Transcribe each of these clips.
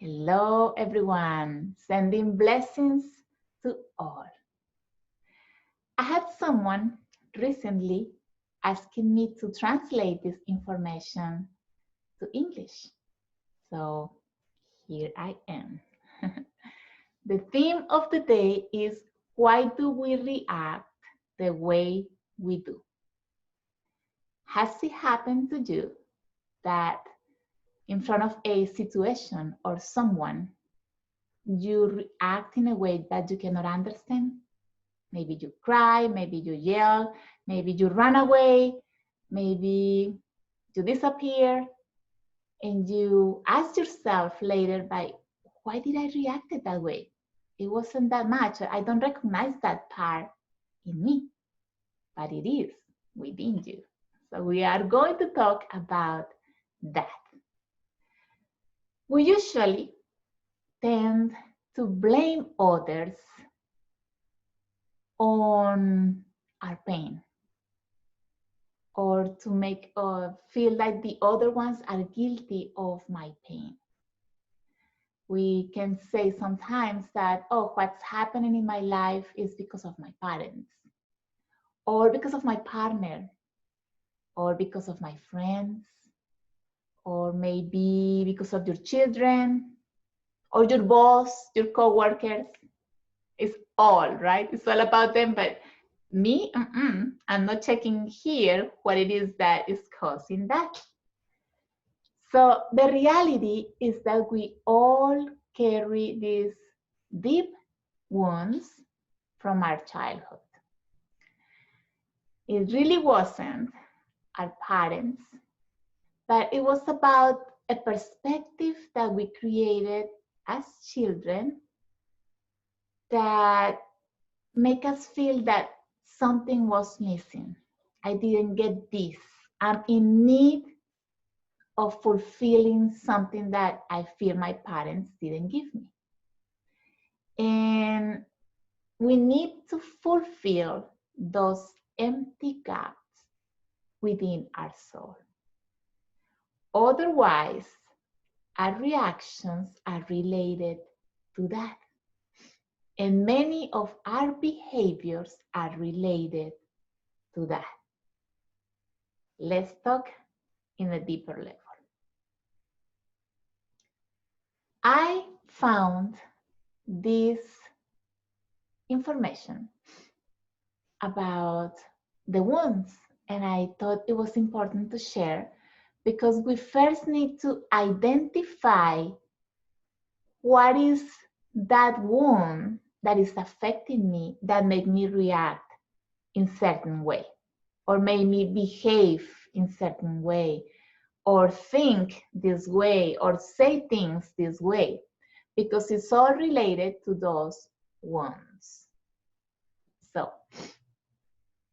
Hello, everyone. Sending blessings to all. I had someone recently asking me to translate this information to English. So here I am. The theme of the day is, why do we react the way we do? Has it happened to you that in front of a situation or someone, you react in a way that you cannot understand? Maybe you cry, maybe you yell, maybe you run away, maybe you disappear, and you ask yourself later, why did I react that way? It wasn't that much. I don't recognize that part in me, but it is within you. So we are going to talk about that. We usually tend to blame others on our pain, or to make feel like the other ones are guilty of my pain. We can say sometimes that, oh, what's happening in my life is because of my parents, or because of my partner, or because of my friends, or maybe because of your children, or your boss, your co-workers. It's all, right? It's all about them, but me, I'm not checking here what it is that is causing that. So the reality is that we all carry these deep wounds from our childhood. It really wasn't our parents, but it was about a perspective that we created as children that make us feel that something was missing. I didn't get this. I'm in need of fulfilling something that I feel my parents didn't give me. And we need to fulfill those empty gaps within our soul. Otherwise, our reactions are related to that. And many of our behaviors are related to that. Let's talk in a deeper level. I found this information about the wounds, and I thought it was important to share, because we first need to identify what is that wound that is affecting me, that made me react in certain way, or made me behave in certain way, or think this way, or say things this way, because it's all related to those wounds. So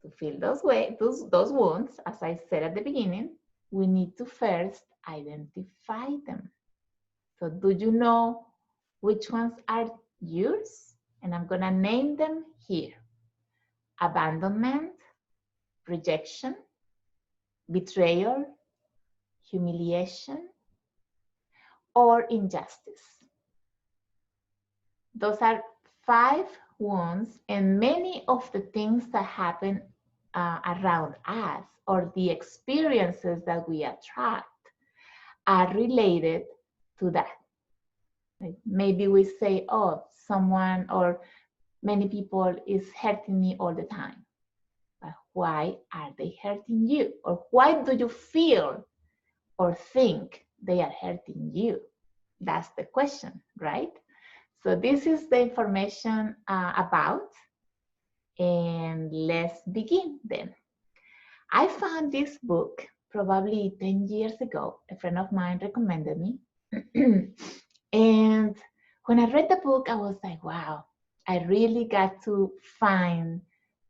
to fill those wounds, as I said at the beginning, we need to first identify them. So do you know which ones are yours? And I'm gonna name them here: abandonment, rejection, betrayal, humiliation, or injustice. Those are 5 wounds, and many of the things that happen around us, or the experiences that we attract, are related to that. Like maybe we say, oh, someone or many people is hurting me all the time. But why are they hurting you? Or why do you feel or think they are hurting you? That's the question, right? So this is the information about, and let's begin then. I found this book probably 10 years ago. A friend of mine recommended me. And when I read the book, I was like, wow, I really got to find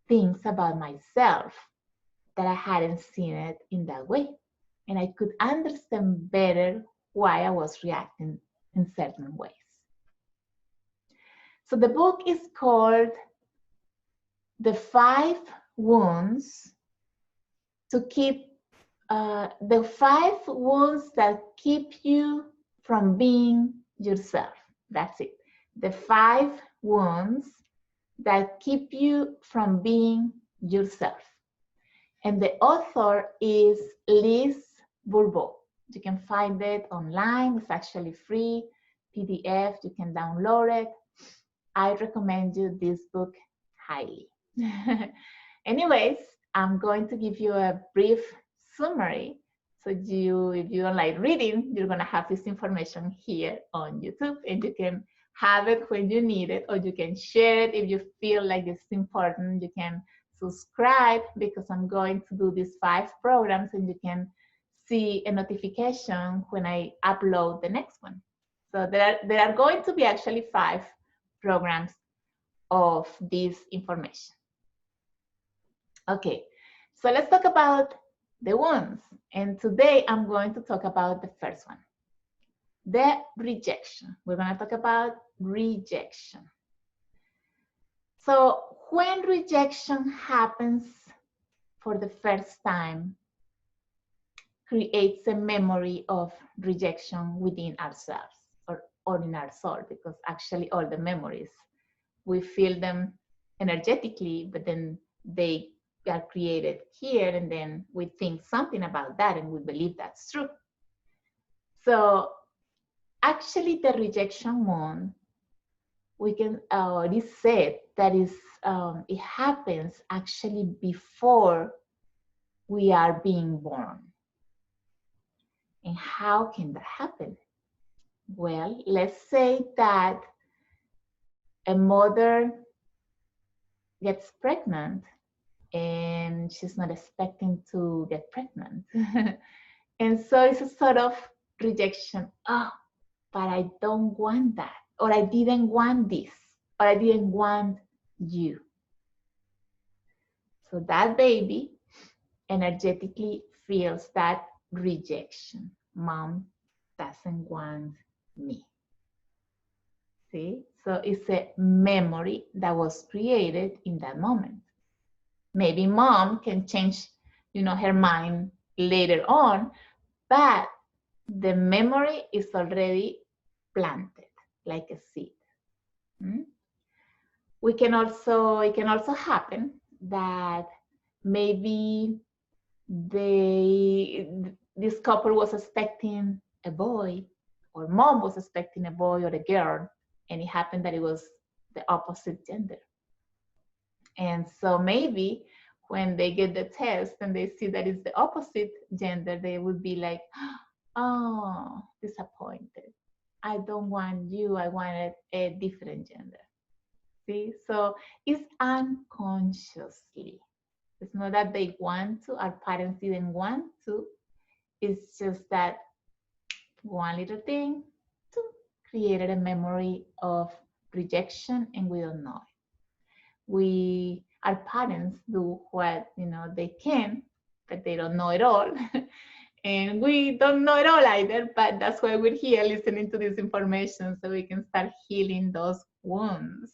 things about myself that I hadn't seen it in that way. And I could understand better why I was reacting in certain ways. So the book is called The 5 Wounds to Keep, the 5 wounds that keep you from being yourself. That's it. The 5 wounds that keep you from being yourself. And the author is Liz Bourbeau. You can find it online. It's actually free PDF. You can download it. I recommend you this book highly. Anyways, I'm going to give you a brief summary. So if you don't like reading, you're gonna have this information here on YouTube, and you can have it when you need it, or you can share it if you feel like it's important. You can subscribe, because I'm going to do these 5 programs, and you can see a notification when I upload the next one. So there are going to be actually 5 programs of this information. Okay, so let's talk about the wounds. And today I'm going to talk about the first one, the rejection. We're going to talk about rejection. So when rejection happens for the first time, creates a memory of rejection within ourselves, or in our soul, because actually all the memories, we feel them energetically, but then they are created here, and then we think something about that and we believe that's true. So actually the rejection wound, we can, it is said that it happens actually before we are being born. And how can that happen? Well, let's say that a mother gets pregnant and she's not expecting to get pregnant. And so it's a sort of rejection. Oh, but I don't want that. Or I didn't want this. Or I didn't want you. So that baby energetically feels that rejection. Mom doesn't want me. See? So it's a memory that was created in that moment. Maybe mom can change, her mind later on, but the memory is already planted like a seed. It can also happen that maybe this couple was expecting a boy, or mom was expecting a boy or a girl, and it happened that it was the opposite gender. And so maybe when they get the test and they see that it's the opposite gender, they would be like, oh, disappointed. I don't want you, I wanted a different gender. See, so it's unconsciously. It's not that they want to, our parents didn't want to. It's just that one little thing created a memory of rejection, and we don't know it. Our parents do what they can, but they don't know it all. And we don't know it all either, but that's why we're here listening to this information, so we can start healing those wounds.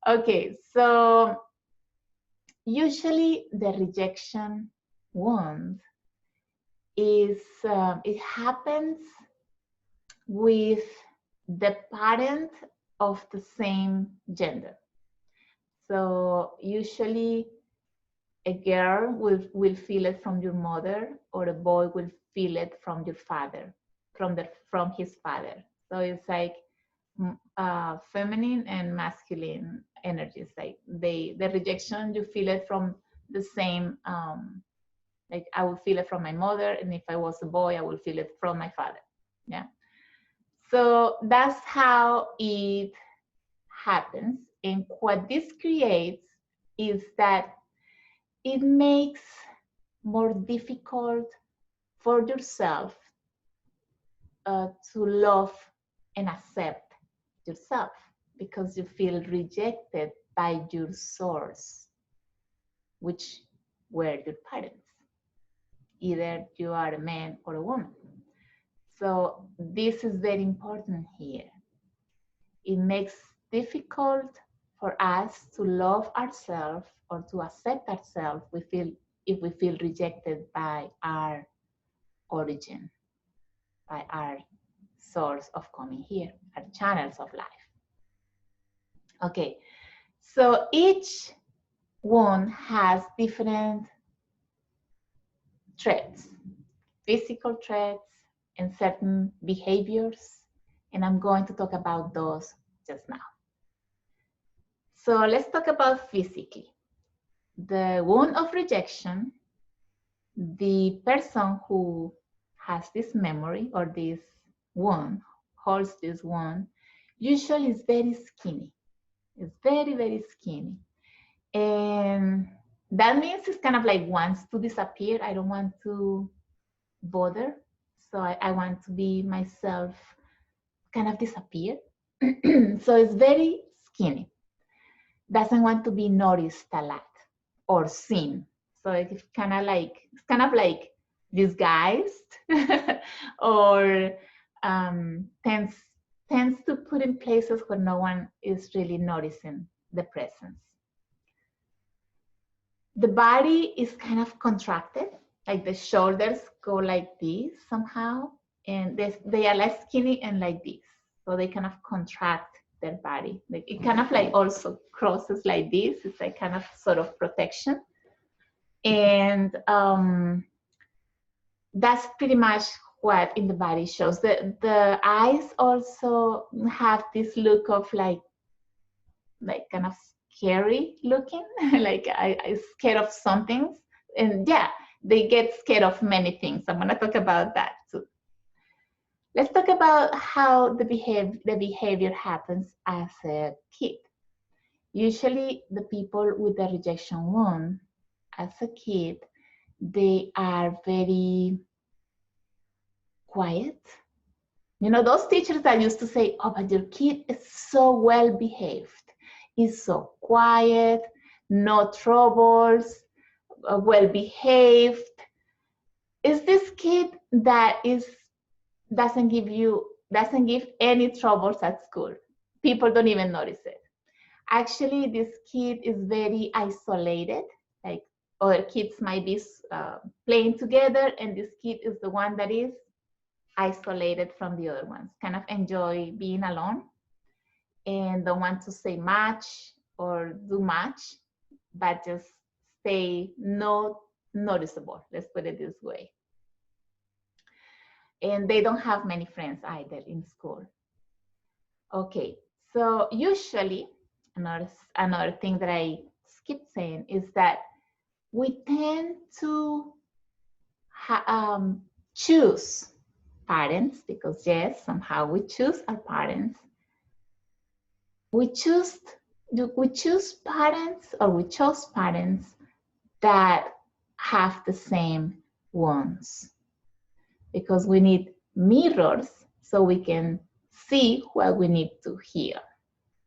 Okay, so usually the rejection wound it happens with the parent of the same gender. So usually a girl will feel it from your mother, or a boy will feel it from your father, from his father. So it's like feminine and masculine energies. Like the rejection, you feel it from the same. Like I would feel it from my mother, and if I was a boy, I would feel it from my father. Yeah. So that's how it happens. And what this creates is that it makes more difficult for yourself to love and accept yourself, because you feel rejected by your source, which were your parents. Either you are a man or a woman. So this is very important here. It makes difficult for us to love ourselves or to accept ourselves if we feel rejected by our origin, by our source of coming here, our channels of life. Okay, so each one has different traits, physical traits and certain behaviors, and I'm going to talk about those just now. So let's talk about physically. The wound of rejection, the person who has this memory or this wound, holds this wound, usually is very skinny. It's very, very skinny. And that means it's kind of like wants to disappear. I don't want to bother. So I want to be myself, kind of disappear. So it's very skinny. Doesn't want to be noticed a lot or seen. So it's kind of like disguised or tends to put in places where no one is really noticing the presence. The body is kind of contracted, like the shoulders go like this somehow, and they are less skinny and like this. So they kind of contract their body. Like it kind of like also crosses like this. It's like kind of sort of protection. And that's pretty much what in the body shows. The eyes also have this look of like kind of scary looking, like I scared of some things. And yeah, they get scared of many things. I'm gonna talk about that too. Let's talk about how the behavior happens as a kid. Usually the people with the rejection wound as a kid, they are very quiet. You know, those teachers that used to say, oh, but your kid is so well behaved. He's so quiet, no troubles, well behaved. Is this kid that doesn't give any troubles at school? People don't even notice it. Actually, this kid is very isolated. Like other kids might be playing together, and this kid is the one that is isolated from the other ones. Kind of enjoy being alone and don't want to say much or do much, but just stay not noticeable. Let's put it this way. And they don't have many friends either in school. Okay, so usually another thing that I skipped saying is that we tend to choose parents, because yes, somehow we choose our parents. We chose parents, or we chose parents that have the same wounds, because we need mirrors so we can see what we need to heal.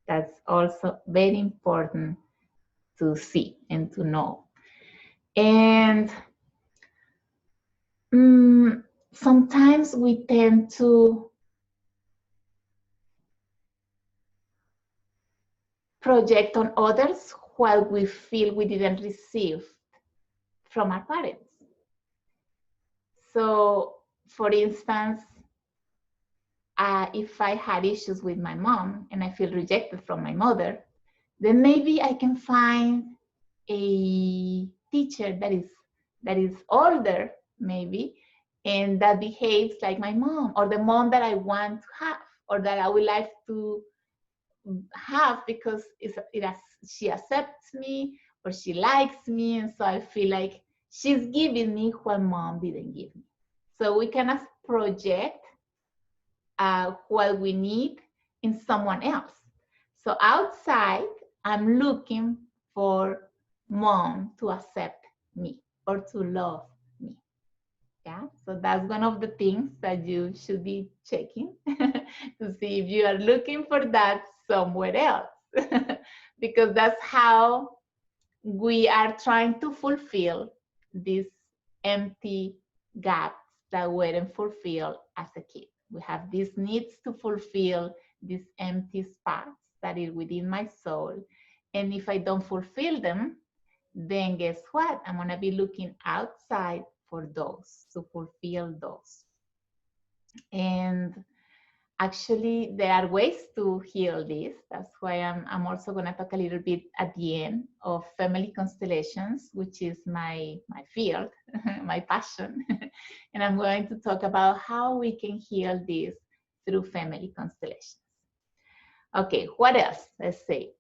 That's also very important to see and to know. And sometimes we tend to project on others what we feel we didn't receive from our parents. So, for instance, if I had issues with my mom and I feel rejected from my mother, then maybe I can find a teacher that is older, maybe, and that behaves like my mom, or the mom that I want to have, or that I would like to have, because she accepts me or she likes me, and so I feel like she's giving me what mom didn't give me. So we cannot project what we need in someone else. So outside, I'm looking for mom to accept me or to love me. Yeah, so that's one of the things that you should be checking to see if you are looking for that somewhere else. Because that's how we are trying to fulfill these empty gaps that weren't fulfilled as a kid. We have these needs to fulfill these empty spots that is within my soul. And if I don't fulfill them, then guess what? I'm going to be looking outside for those, to fulfill those. And Actually, there are ways to heal this. That's why I'm also going to talk a little bit at the end of family constellations, which is my field, my passion. And I'm going to talk about how we can heal this through family constellations. Okay, what else? Let's say.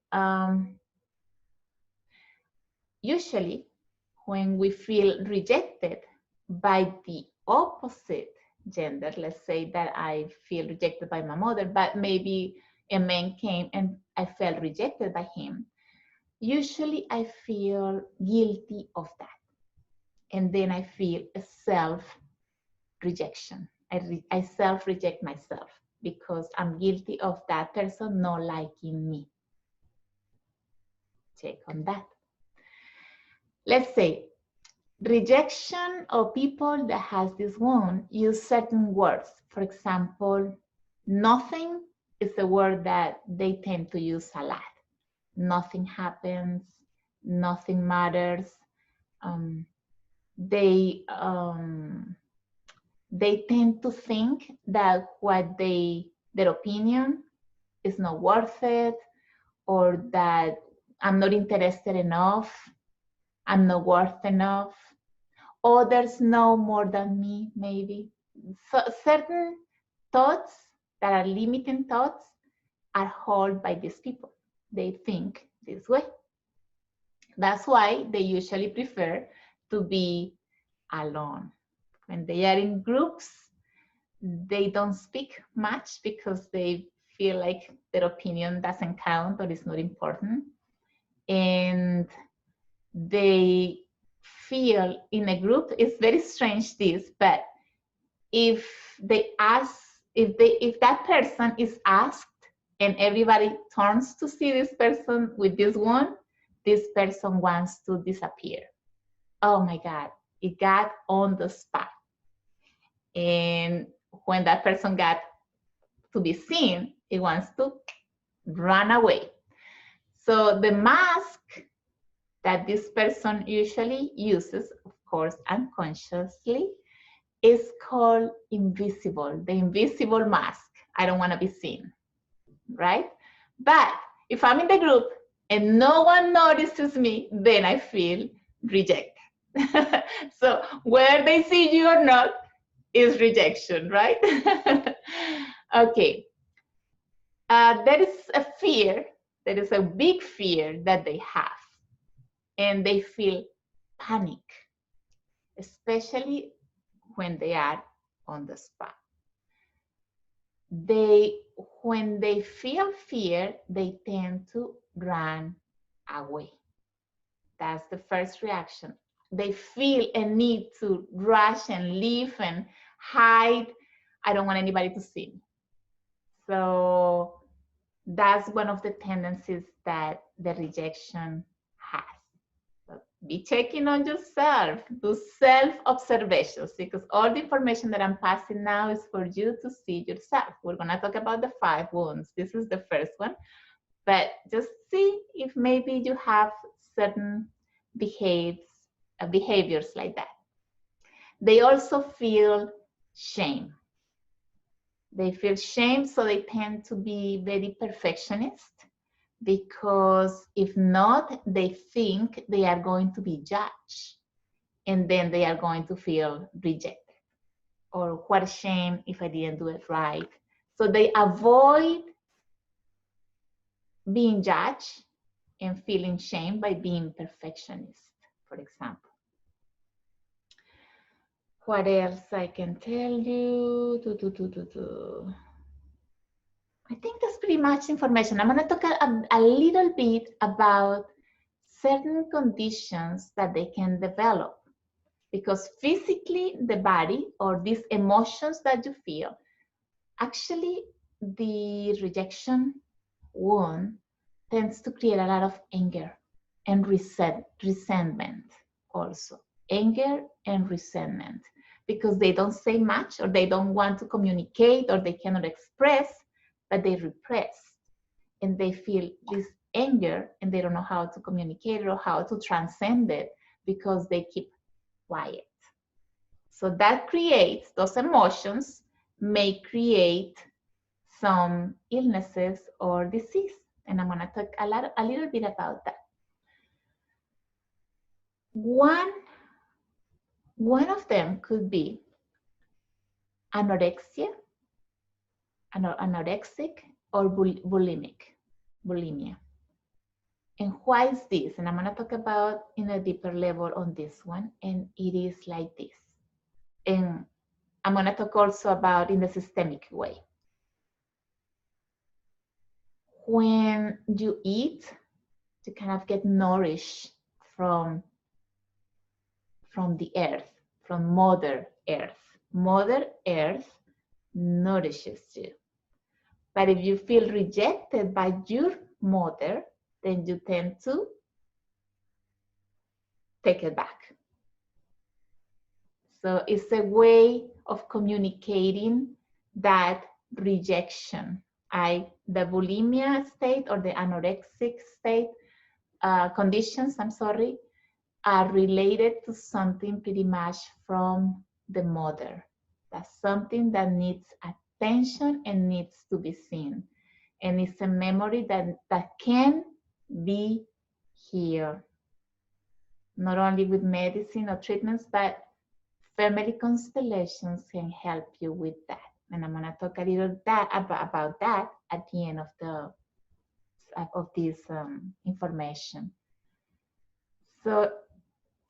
Usually, when we feel rejected by the opposite gender, let's say that I feel rejected by my mother, but maybe a man came and I felt rejected by him. Usually I feel guilty of that. And then I feel a self-rejection. I self-reject myself because I'm guilty of that person not liking me. Check on that. Let's say rejection or people that has this wound use certain words. For example, nothing is a word that they tend to use a lot. Nothing happens, nothing matters. They tend to think that their opinion is not worth it, or that I'm not interested enough, I'm not worth enough. Others know more than me, maybe. So certain thoughts that are limiting thoughts are held by these people. They think this way. That's why they usually prefer to be alone. When they are in groups, they don't speak much because they feel like their opinion doesn't count or is not important. And they feel in a group, it's very strange this, but if that person is asked and everybody turns to see this person with this one, this person wants to disappear. Oh my God, it got on the spot. And when that person got to be seen, it wants to run away. So the mask that this person usually uses, of course, unconsciously, is called invisible, the invisible mask. I don't want to be seen, right? But if I'm in the group and no one notices me, then I feel rejected. So whether they see you or not is rejection, right? Okay. There is a fear, there is a big fear that they have, and they feel panic, especially when they are on the spot. When they feel fear, they tend to run away. That's the first reaction. They feel a need to rush and leave and hide. I don't want anybody to see me. So that's one of the tendencies that the rejection has. So be checking on yourself, do self-observations, because all the information that I'm passing now is for you to see yourself. We're gonna talk about the 5 wounds. This is the first one, but just see if maybe you have certain behaviors like that. They also feel shame. They feel shame, so they tend to be very perfectionist, because if not, they think they are going to be judged, and then they are going to feel rejected. Or what a shame if I didn't do it right. So they avoid being judged and feeling shame by being perfectionist, for example. What else I can tell you? I think that's pretty much information. I'm going to talk a little bit about certain conditions that they can develop, because physically the body, or these emotions that you feel, actually the rejection wound tends to create a lot of anger and resentment also. Anger and resentment, because they don't say much, or they don't want to communicate, or they cannot express, but they repress, and they feel this anger and they don't know how to communicate or how to transcend it because they keep quiet. So that creates, those emotions may create some illnesses or disease. And I'm gonna talk a little bit about that. One of them could be anorexia, anorexic, or bulimia. And why is this? And I'm gonna talk about in a deeper level on this one, and it is like this. And I'm gonna talk also about in the systemic way. When you eat, you kind of get nourished from the earth, from Mother Earth. Mother Earth nourishes you. But if you feel rejected by your mother, then you tend to take it back. So it's a way of communicating that rejection. The bulimia state or the anorexic state conditions, are related to something pretty much from the mother. That's something that needs attention and needs to be seen. And it's a memory that can be healed, not only with medicine or treatments, but family constellations can help you with that. And I'm gonna talk a little about that at the end of this information. So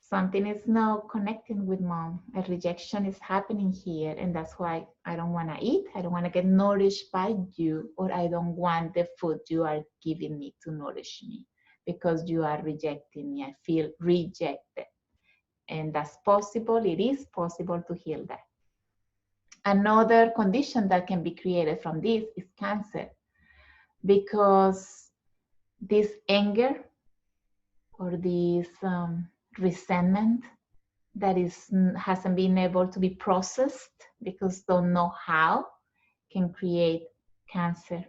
something is now connecting with mom. A rejection is happening here, and that's why I don't want to eat. I don't want to get nourished by you, or I don't want the food you are giving me to nourish me because you are rejecting me. I feel rejected. And that's possible. It is possible to heal that. Another condition that can be created from this is cancer, because this anger or this resentment that hasn't been able to be processed because don't know how can create cancer.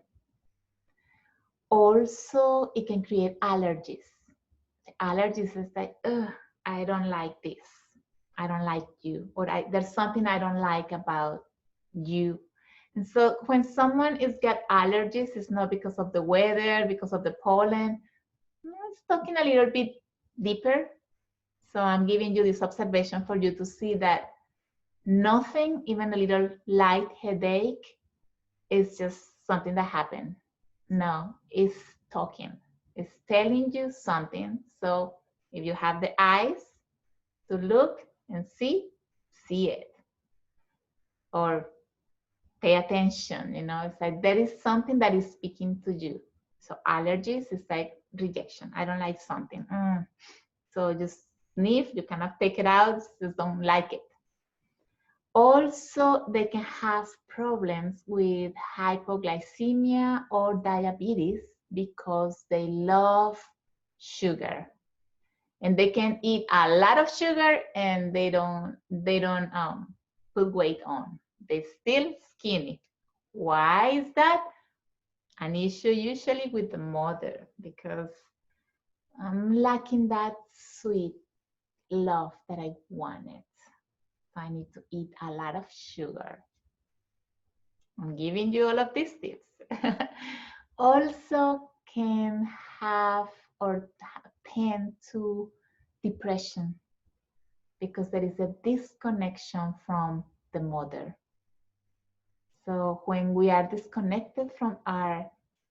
Also, it can create allergies. Allergies is like, I don't like this. I don't like you, or there's something I don't like about you. And so when someone is got allergies, it's not because of the weather, because of the pollen. It's talking a little bit deeper. So I'm giving you this observation for you to see that nothing, even a little light headache, is just something that happened. No, it's talking. It's telling you something. So if you have the eyes to look and see it. Or pay attention, it's like there is something that is speaking to you. So allergies is like rejection. I don't like something. So just sniff, you cannot take it out, just don't like it. Also, they can have problems with hypoglycemia or diabetes because they love sugar. And they can eat a lot of sugar and they don't put weight on. They're still skinny. Why is that? An issue usually with the mother, because I'm lacking that sweet love that I wanted. So I need to eat a lot of sugar. I'm giving you all of these tips. Also can have or tend to depression because there is a disconnection from the mother. So when we are disconnected from our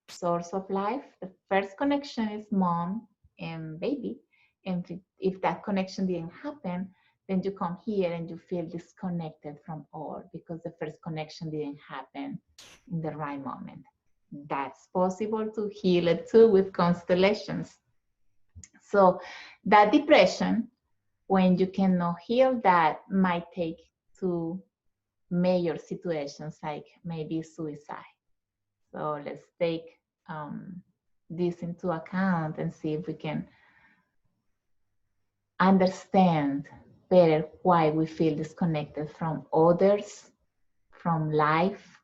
source of life, the first connection is mom and baby. And if that connection didn't happen, then you come here and you feel disconnected from all because the first connection didn't happen in the right moment. That's possible to heal it too with constellations. So that depression, when you cannot heal that, might take to major situations like maybe suicide. So let's take this into account and see if we can understand better why we feel disconnected from others, from life,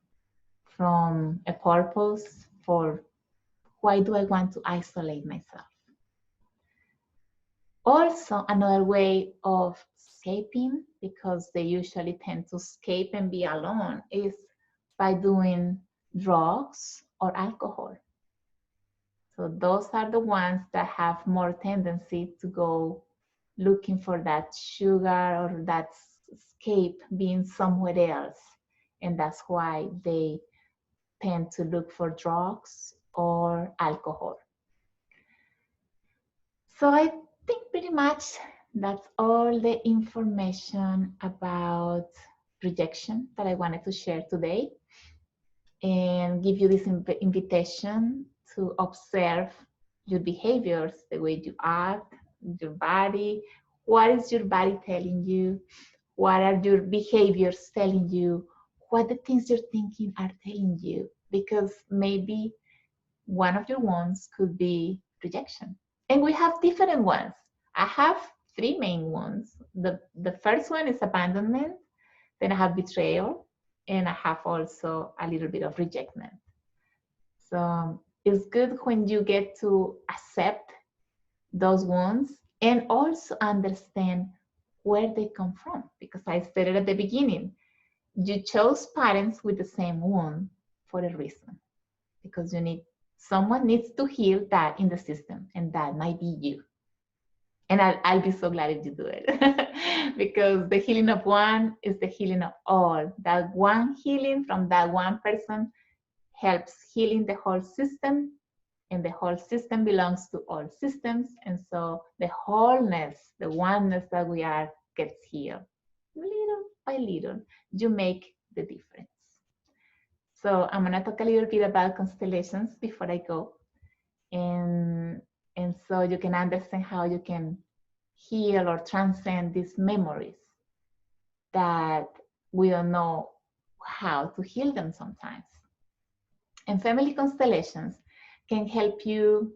from a purpose, for why do I want to isolate myself. Also, another way of escaping, because they usually tend to escape and be alone, is by doing drugs, or alcohol. So those are the ones that have more tendency to go looking for that sugar or that escape being somewhere else. And that's why they tend to look for drugs or alcohol. So I think pretty much that's all the information about rejection that I wanted to share today, and give you this invitation to observe your behaviors, the way you act, your body. What is your body telling you? What are your behaviors telling you? What the things you're thinking are telling you? Because maybe one of your wounds could be rejection. And we have different ones. I have three main ones. The first one is abandonment, then I have betrayal, and I have also a little bit of rejection. So it's good when you get to accept those wounds and also understand where they come from. Because I stated at the beginning, you chose parents with the same wound for a reason. Because someone needs to heal that in the system, and that might be you. And I'll be so glad if you do it. Because the healing of one is the healing of all. That one healing from that one person helps healing the whole system, and the whole system belongs to all systems. And so the wholeness, the oneness that we are, gets healed. Little by little, you make the difference. So I'm gonna talk a little bit about constellations before I go. And so you can understand how you can heal or transcend these memories that we don't know how to heal them sometimes. And family constellations can help you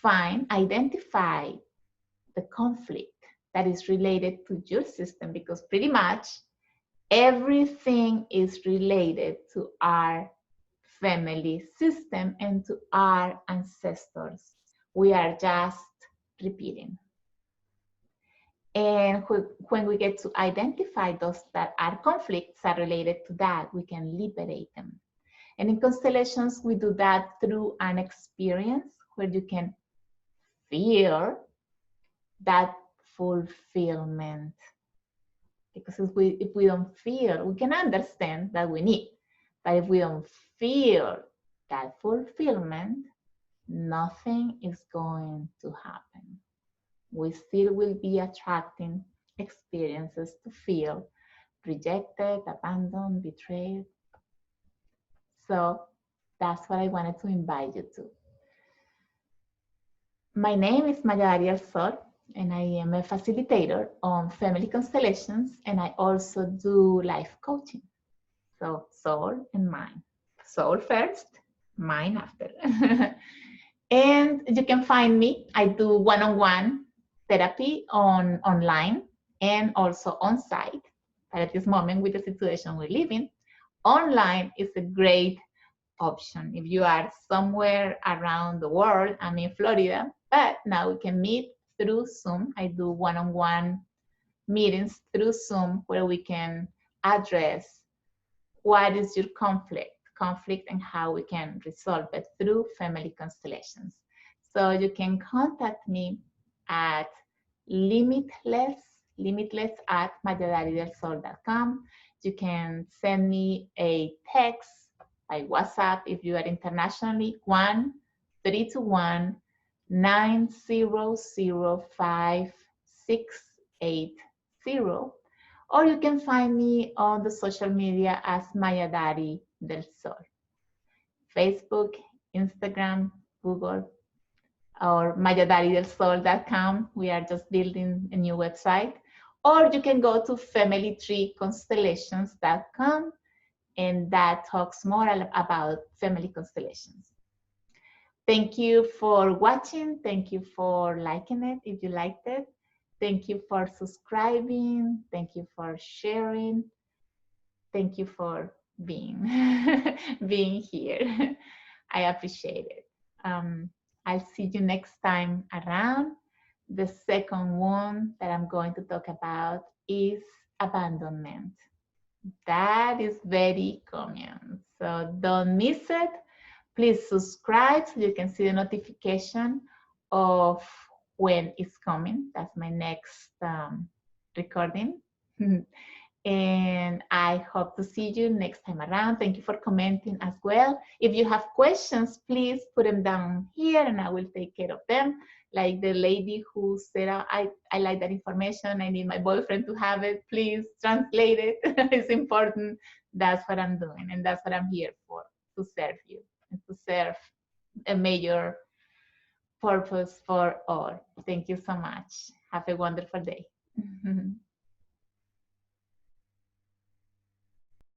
identify the conflict that is related to your system, because pretty much everything is related to our family system and to our ancestors. We are just repeating. And when we get to identify those that are conflicts are related to that, we can liberate them. And in constellations, we do that through an experience where you can feel that fulfillment. Because if we don't feel, we can understand that we need. But if we don't feel that fulfillment, nothing is going to happen. We still will be attracting experiences to feel rejected, abandoned, betrayed. So that's what I wanted to invite you to. My name is Maya Ariel Sol, and I am a facilitator on family constellations, and I also do life coaching. So soul and mind. Soul first, mind after. And you can find me. I do one-on-one therapy online and also on site. But at this moment, with the situation we live in, online is a great option. If you are somewhere around the world, I'm in Florida, but now we can meet through Zoom. I do one-on-one meetings through Zoom where we can address what is your conflict and how we can resolve it through family constellations. So you can contact me at limitless at mayadaridelsol.com. You can send me a text by WhatsApp if you are internationally, 1-321-900-5680. Or you can find me on the social media as Maya Dari del Sol. Facebook, Instagram, Google, or mayadaridelsol.com. We are just building a new website. Or you can go to familytreeconstellations.com, and that talks more about family constellations. Thank you for watching. Thank you for liking it if you liked it. Thank you for subscribing. Thank you for sharing. Thank you for being here. I appreciate it. I'll see you next time around. The second one that I'm going to talk about is abandonment. That is very common. So don't miss it. Please subscribe so you can see the notification of when it's coming. That's my next recording. And I hope to see you next time around. Thank you for commenting as well. If you have questions, please put them down here and I will take care of them. Like the lady who said, I like that information. I need my boyfriend to have it. Please translate it. It's important. That's what I'm doing. And that's what I'm here for, to serve you and to serve a major purpose for all. Thank you so much. Have a wonderful day.